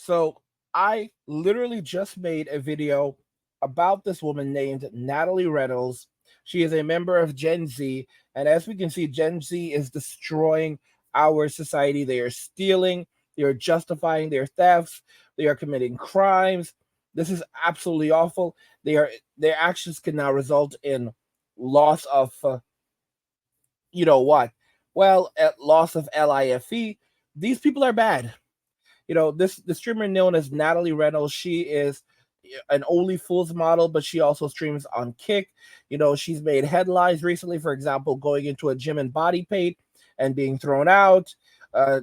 So I literally just made a video about this woman named Natalie Reynolds. She is a member of Gen Z, and as we can see, Gen Z is destroying our society. They are stealing, they are justifying their thefts, they are committing crimes. This is absolutely awful. Their actions can now result in loss of you know what? Well, at loss of LIFE. These people are bad. This the streamer known as Natalie Reynolds. She is an OnlyFools model, but she also streams on Kick. She's made headlines recently, for example, going into a gym and body paint and being thrown out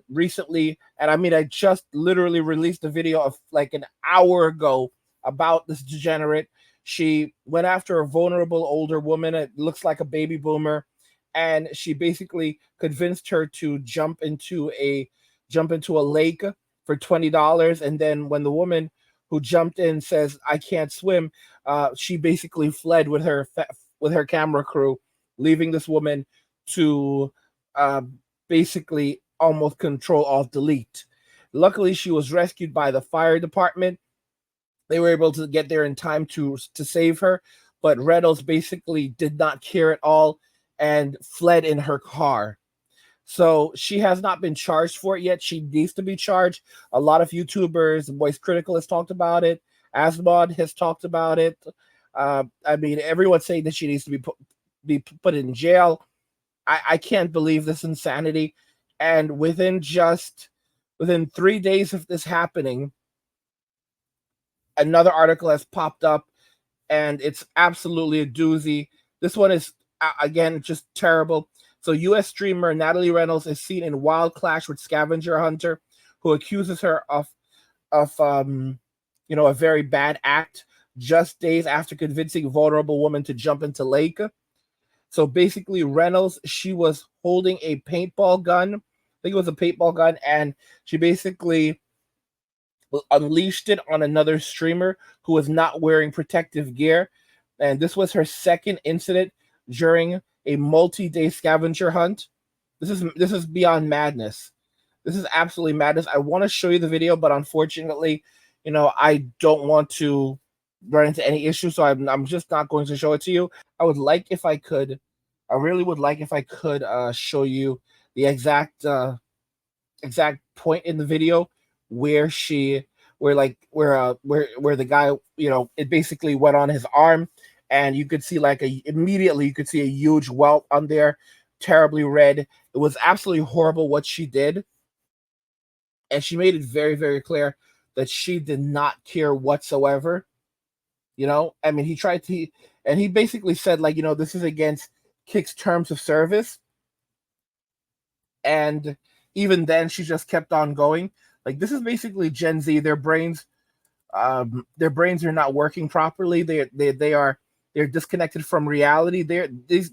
recently. And I mean, I just literally released a video of like an hour ago about this degenerate. She went after a vulnerable older woman. It looks like a baby boomer, and she basically convinced her to jump into a lake for $20. And then when the woman who jumped in says, "I can't swim," she basically fled with her camera crew, leaving this woman to uh, basically almost control alt delete. Luckily, she was rescued by the fire department. They were able to get there in time to save her, but Reynolds basically did not care at all and fled in her car. So she has not been charged for it yet. She needs to be charged. A lot of YouTubers, Voice Critical has talked about it. Asmod has talked about it. I mean, everyone's saying that she needs to be put in jail. I can't believe this insanity. And within 3 days of this happening, another article has popped up, and it's absolutely a doozy. This one is again just terrible. So, U.S. streamer Natalie Reynolds is seen in wild clash with scavenger hunter, who accuses her of a very bad act just days after convincing vulnerable woman to jump into lake. So basically, Reynolds, she was holding a paintball gun. I think it was a paintball gun, and she basically unleashed it on another streamer who was not wearing protective gear. And this was her second incident during a multi-day scavenger hunt. This is beyond madness. This is absolutely madness. I want to show you the video, but unfortunately, I don't want to run into any issues, so I'm just not going to show it to you. I would like if I could, I really would like if I could show you the exact point in the video where she where the guy, it basically went on his arm, and you could see immediately you could see a huge welt on there, terribly red. It was absolutely horrible what she did, and she made it very, very clear that she did not care whatsoever. I mean, he basically said, this is against Kick's terms of service. And even then, she just kept on going. Like, this is basically Gen Z. Their brains are not working properly. They're disconnected from reality. This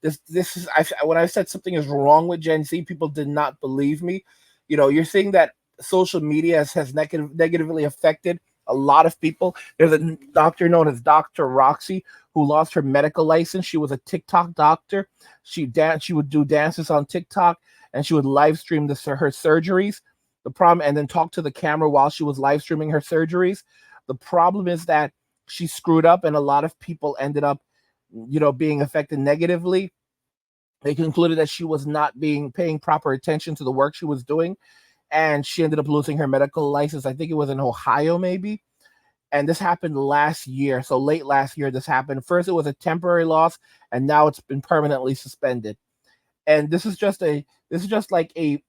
is when I said something is wrong with Gen Z, people did not believe me. You're seeing that social media has negatively affected a lot of people. There's a doctor known as Dr. Roxy who lost her medical license. She was a TikTok doctor. She would do dances on TikTok, and she would live stream her surgeries. The problem, and then talk to the camera while she was live streaming her surgeries. The problem is that she screwed up, and a lot of people ended up, being affected negatively. They concluded that she was not paying proper attention to the work she was doing, and she ended up losing her medical license. I think it was in Ohio, maybe. And this happened last year. So late last year, this happened. First, it was a temporary loss, and now it's been permanently suspended. And this is just like an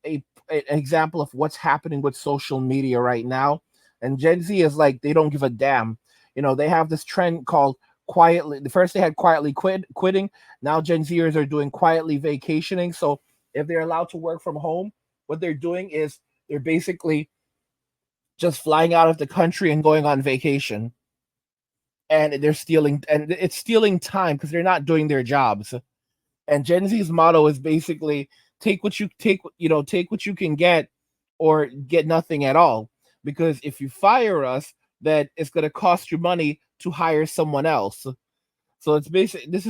example of what's happening with social media right now. And Gen Z is like, they don't give a damn. They have this trend called quietly. First, they had quietly quitting. Now, Gen Zers are doing quietly vacationing. So if they're allowed to work from home, what they're doing is they're basically just flying out of the country and going on vacation. And it's stealing time because they're not doing their jobs. And Gen Z's motto is basically take what you can get, or get nothing at all. Because if you fire us, then it's going to cost you money to hire someone else. So it's basically this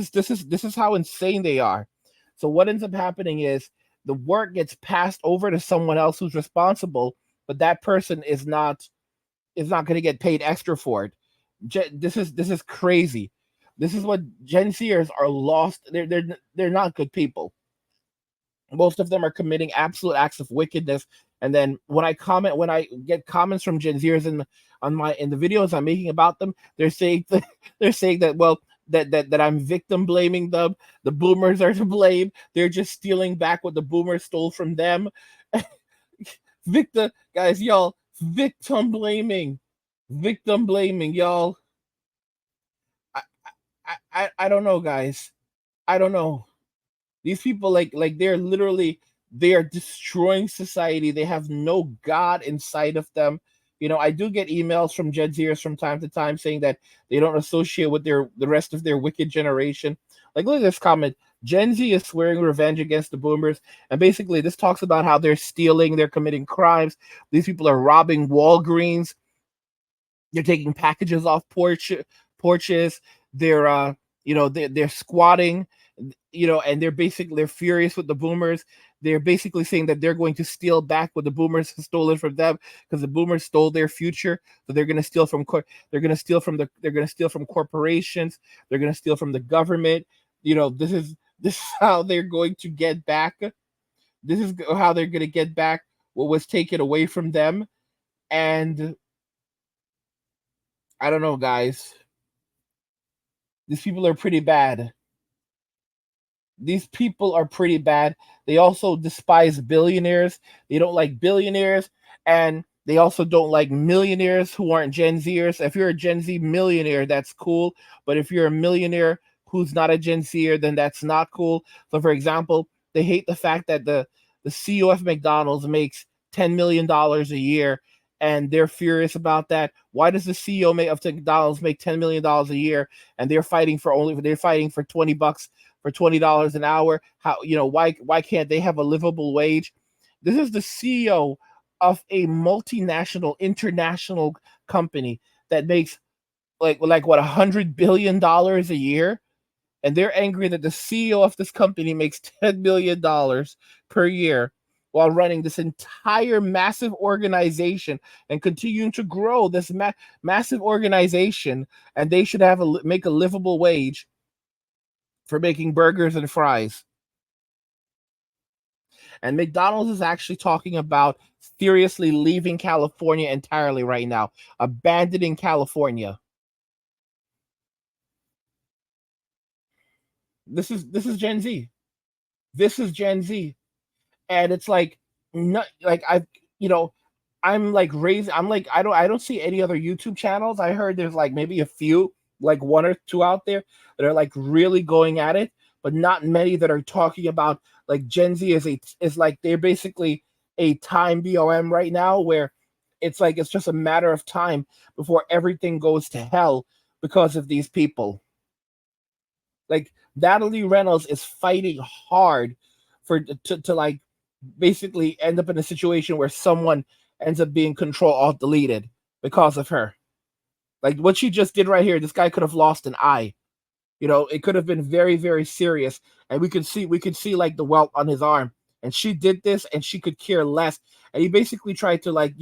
is how insane they are. So what ends up happening is the work gets passed over to someone else who's responsible, but that person is not going to get paid extra for it. This is crazy. This is what Gen Zers are lost. They're not good people. Most of them are committing absolute acts of wickedness. And then when I get comments from Gen Zers in the videos I'm making about them, they're saying they're saying that, well, that I'm victim blaming them. The boomers are to blame. They're just stealing back what the boomers stole from them. Victim guys, y'all, victim blaming, y'all. I, I don't know, guys. I don't know. These people, like they're literally, they are destroying society. They have no God inside of them. I do get emails from Gen Zers from time to time saying that they don't associate with the rest of their wicked generation. Like, look at this comment. Gen Z is swearing revenge against the boomers. And basically this talks about how they're stealing, they're committing crimes. These people are robbing Walgreens. They're taking packages off porches. They're they're squatting, and they're furious with the boomers. They're basically saying that they're going to steal back what the boomers stole from them, because the boomers stole their future. So they're going to steal from they're going to steal from corporations. They're going to steal from the government. This is how they're going to get back. This is how they're going to get back what was taken away from them. And I don't know, guys. These people are pretty bad. These people are pretty bad. They also despise billionaires. They don't like billionaires, and they also don't like millionaires who aren't Gen Zers. If you're a Gen Z millionaire, that's cool. But if you're a millionaire who's not a Gen Zer, then that's not cool. So, for example, they hate the fact that the CEO of McDonald's makes $10 million a year, and they're furious about that. Why does the CEO of McDonald's make $10 million a year, and they're fighting for $20 for $20 an hour? How, why can't they have a livable wage? This is the CEO of a multinational international company that makes like what $100 billion a year, and they're angry that the CEO of this company makes $10 million per year while running this entire massive organization and continuing to grow this massive organization, and they should make a livable wage for making burgers and fries. And McDonald's is actually talking about seriously leaving California entirely right now, abandoning California. This is Gen Z. This is Gen Z. And it's like, not like I've you know I'm like raised. I'm like, I don't see any other YouTube channels. I heard there's like maybe a few, like one or two out there that are like really going at it, but not many that are talking about like Gen Z is like they're basically a time BOM right now, where it's like it's just a matter of time before everything goes to hell because of these people. Like, Natalie Reynolds is fighting hard to like basically end up in a situation where someone ends up being control alt deleted because of her. Like what she just did right here, this guy could have lost an eye. It could have been very, very serious, and we could see like the welt on his arm. And she did this, and she could care less. And he basically tried to like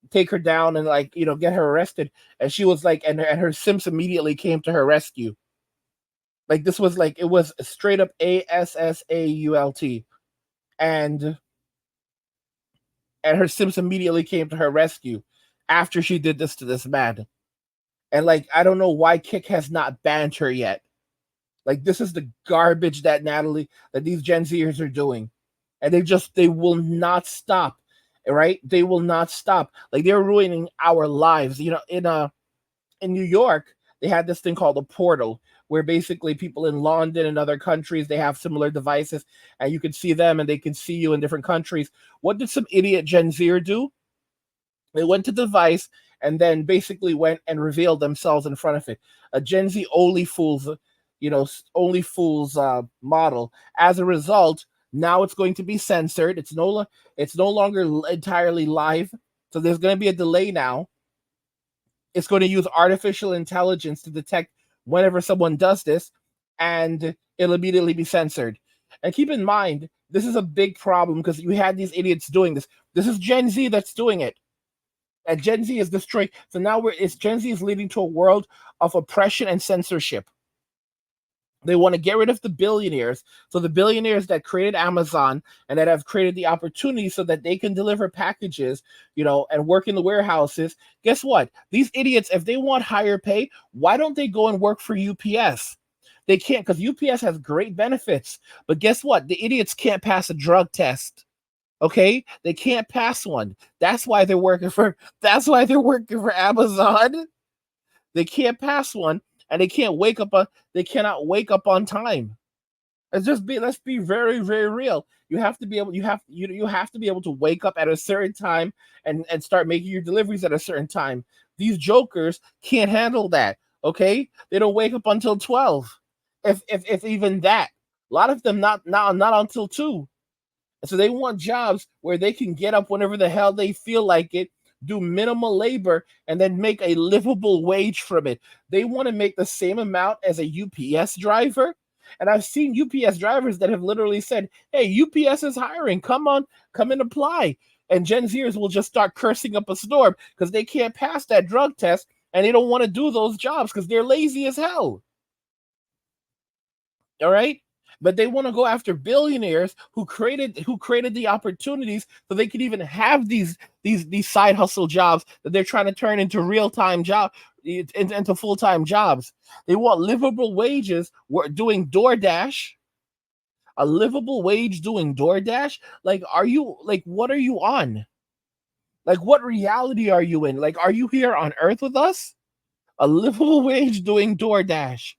take her down and like get her arrested. And she was like, and her Sims immediately came to her rescue. Like this was like it was straight up ASSAULT, and her Sims immediately came to her rescue after she did this to this man. And like I don't know why Kick has not banned her yet. Like this is the garbage that these Gen Zers are doing, and they will not stop. Right? They will not stop. Like they're ruining our lives. In New York, they had this thing called a portal, where basically people in London and other countries, they have similar devices, and you can see them and they can see you in different countries. What did some idiot Gen Zer do? They went to the device and then basically went and revealed themselves in front of it. A Gen Z only fools model. As a result, now it's going to be censored. It's no longer entirely live, so there's going to be a delay now. It's going to use artificial intelligence to detect whenever someone does this, and it'll immediately be censored. And keep in mind, this is a big problem because you had these idiots doing this. This is Gen Z that's doing it. And Gen Z is destroying. So now Gen Z is leading to a world of oppression and censorship. They want to get rid of the billionaires. So the billionaires that created Amazon and that have created the opportunity so that they can deliver packages, and work in the warehouses. Guess what? These idiots, if they want higher pay, why don't they go and work for UPS? They can't, because UPS has great benefits. But guess what? The idiots can't pass a drug test. Okay? They can't pass one. That's why they're working for Amazon. They can't pass one, and they cannot wake up on time. Let's be very, very real. You have to be able to wake up at a certain time and start making your deliveries at a certain time. These jokers can't handle that. Okay? They don't wake up until 12. If even that. A lot of them not until 2. So they want jobs where they can get up whenever the hell they feel like it, do minimal labor, and then make a livable wage from it. They want to make the same amount as a UPS driver. And I've seen UPS drivers that have literally said, hey, UPS is hiring. Come on, come and apply. And Gen Zers will just start cursing up a storm because they can't pass that drug test and they don't want to do those jobs because they're lazy as hell. All right? But they want to go after billionaires who created the opportunities so they could even have these side hustle jobs that they're trying to turn into real-time job into full-time jobs. They want livable wages doing DoorDash. A livable wage doing DoorDash? What are you on? Like, what reality are you in? Like, are you here on Earth with us? A livable wage doing DoorDash.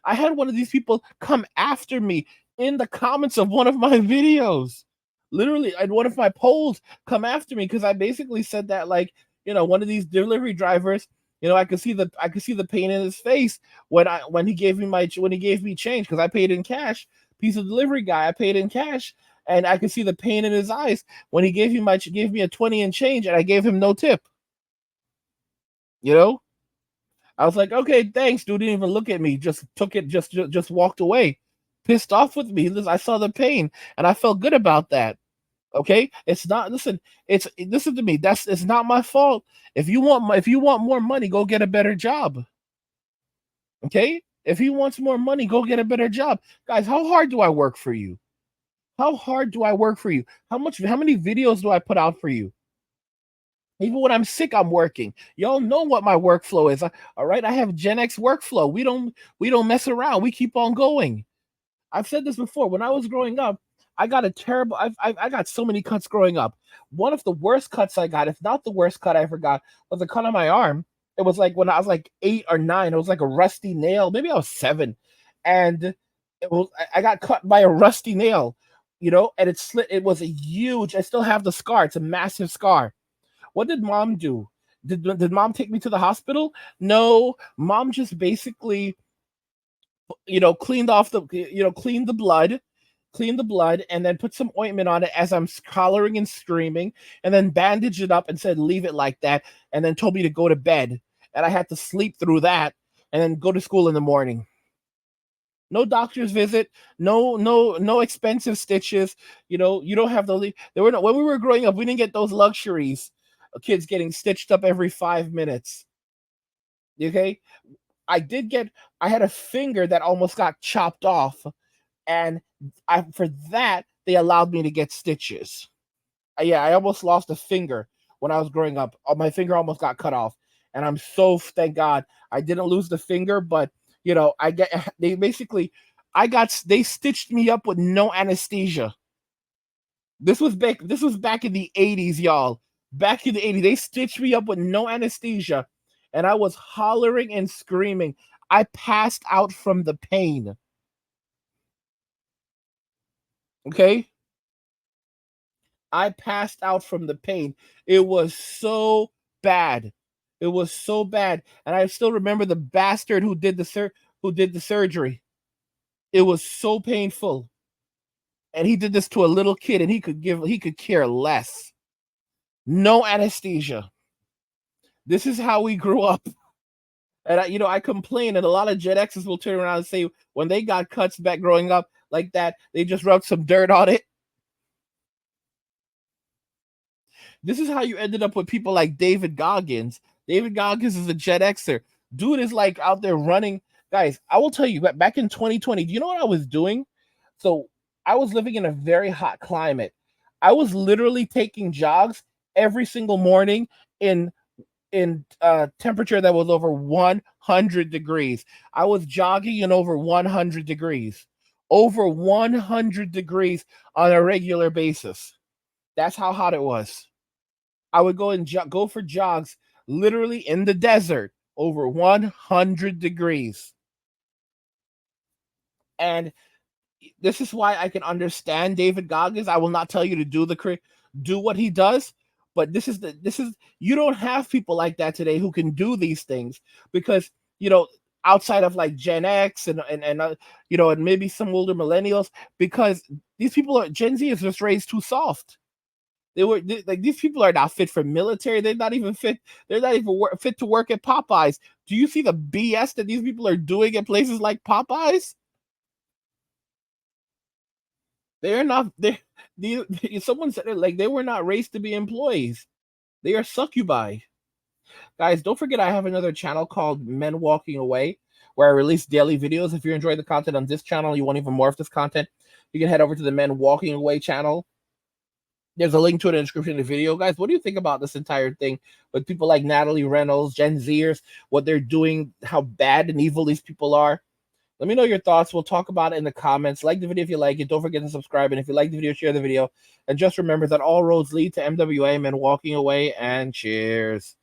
I had one of these people come after me in the comments of one of my videos. Literally, I had one of my polls come after me because I basically said that, like, one of these delivery drivers, I could see the pain in his face when he gave me change because I paid in cash. Piece of delivery guy, I paid in cash, and I could see the pain in his eyes when he gave me a 20 and change, and I gave him no tip. I was like, okay, thanks, dude. Didn't even look at me. Just took it, just walked away. Pissed off with me. I saw the pain and I felt good about that. Okay? Listen to me. It's not my fault. If you want more money, go get a better job. Okay? If he wants more money, go get a better job. Guys, how hard do I work for you? How hard do I work for you? How many videos do I put out for you? Even when I'm sick, I'm working. Y'all know what my workflow is. All right, I have Gen X workflow. We don't mess around. We keep on going. I've said this before. When I was growing up, I got a terrible. I got so many cuts growing up. One of the worst cuts I got, if not the worst cut I ever got, was a cut on my arm. It was like when I was like 8 or 9. It was like a rusty nail. Maybe I was 7, and I got cut by a rusty nail, and it slit. It was a huge. I still have the scar. It's a massive scar. What did mom do? Did mom take me to the hospital? No, mom just basically, cleaned off cleaned the blood, and then put some ointment on it as I'm hollering and screaming, and then bandaged it up and said, leave it like that, and then told me to go to bed. And I had to sleep through that and then go to school in the morning. No doctor's visit, no expensive stitches. You don't have there were no, when we were growing up, we didn't get those luxuries. Kids getting stitched up every 5 minutes. Okay, I had a finger that almost got chopped off, and for that they allowed me to get stitches. Yeah, I almost lost a finger when I was growing up. My finger almost got cut off, and thank God I didn't lose the finger, but they stitched me up with no anesthesia. This was back in the 80s, y'all. Back in the 80s, they stitched me up with no anesthesia, and I was hollering and screaming. I passed out from the pain. Okay? I passed out from the pain. It was so bad. It was so bad. And I still remember the bastard who did the surgery. It was so painful. And he did this to a little kid, and he could care less. No anesthesia. This is how we grew up. And I complain, and a lot of Gen X's will turn around and say when they got cuts back growing up, like that. They just rub some dirt on it. This is how you ended up with people like David Goggins. David Goggins is a Gen Xer. Dude is like out there running. Guys, I will tell you, back in 2020, do you know what I was doing? So I was living in a very hot climate. I was literally taking jogs every single morning in temperature that was over 100 degrees. I was jogging in over 100 degrees. Over 100 degrees on a regular basis. That's how hot it was. I would go and go for jogs literally in the desert over 100 degrees. And this is why I can understand David Goggins. I will not tell you to do what he does, but this is you don't have people like that today who can do these things because outside of like Gen X and and maybe some older millennials, because these people are Gen Z is just raised too soft. Like these people are not fit for military. They're not even fit. They're not even fit to work at Popeyes. Do you see the BS that these people are doing at places like Popeyes? They're not. Someone said it like they were not raised to be employees. They are succubi. Guys, don't forget I have another channel called Men Walking Away where I release daily videos. If you're enjoying the content on this channel, you want even more of this content, you can head over to the Men Walking Away channel. There's a link to it in the description of the video. Guys, what do you think about this entire thing with people like Natalie Reynolds, Gen Zers, what they're doing, how bad and evil these people are? Let me know your thoughts. We'll talk about it in the comments. Like the video if you like it. Don't forget to subscribe. And if you like the video, share the video. And just remember that all roads lead to MWA, Men Walking Away. And cheers.